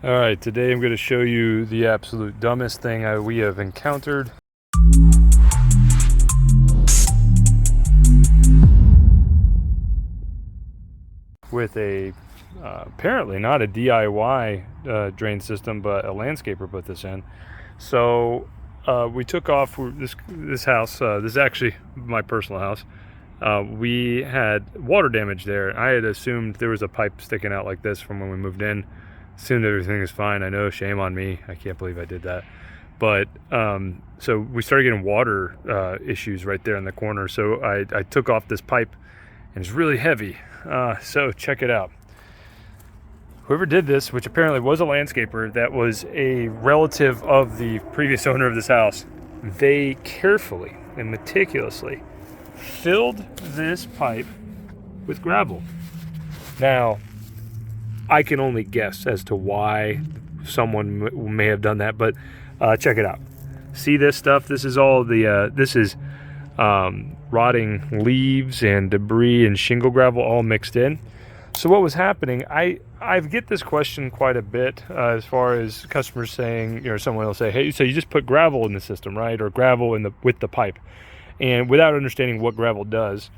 All right, today I'm going to show you the absolute dumbest thing we have encountered. With apparently not a DIY drain system, but a landscaper put this in. So we took off this house. This is actually my personal house. We had water damage there. I had assumed there was a pipe sticking out like this from when we moved in. Assumed everything was fine. I know, shame on me. I can't believe I did that. But so we started getting water issues right there in the corner. So I took off this pipe, and it's really heavy. So check it out. Whoever did this, which apparently was a landscaper that was a relative of the previous owner of this house, they carefully and meticulously filled this pipe with gravel. Now, I can only guess as to why someone may have done that, but check it out. See this stuff? This is all this is rotting leaves and debris and shingle gravel all mixed in. So what was happening, I get this question quite a bit as far as customers saying, someone will say, hey, so you just put gravel in the system, right? Or gravel with the pipe, and without understanding what gravel does.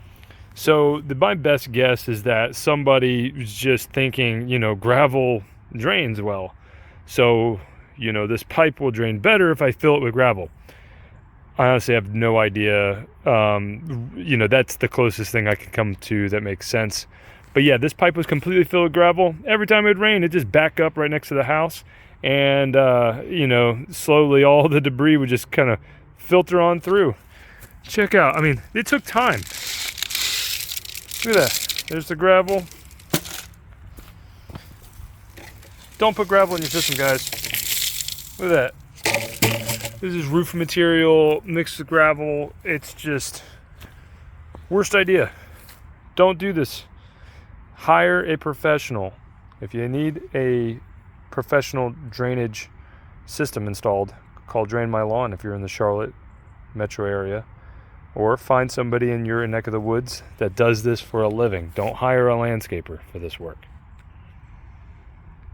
So my best guess is that somebody was just thinking, gravel drains well. So, this pipe will drain better if I fill it with gravel. I honestly have no idea. That's the closest thing I can come to that makes sense. But yeah, this pipe was completely filled with gravel. Every time it would rain, it just back up right next to the house. And, slowly all the debris would just kind of filter on through. Check out. I mean, it took time. Look at that. There's the gravel. Don't put gravel in your system, guys. Look at that. This is roof material mixed with gravel. It's just worst idea. Don't do this. Hire a professional. If you need a professional drainage system installed, call Drain My Lawn if you're in the Charlotte metro area. Or find somebody in your neck of the woods that does this for a living. Don't hire a landscaper for this work.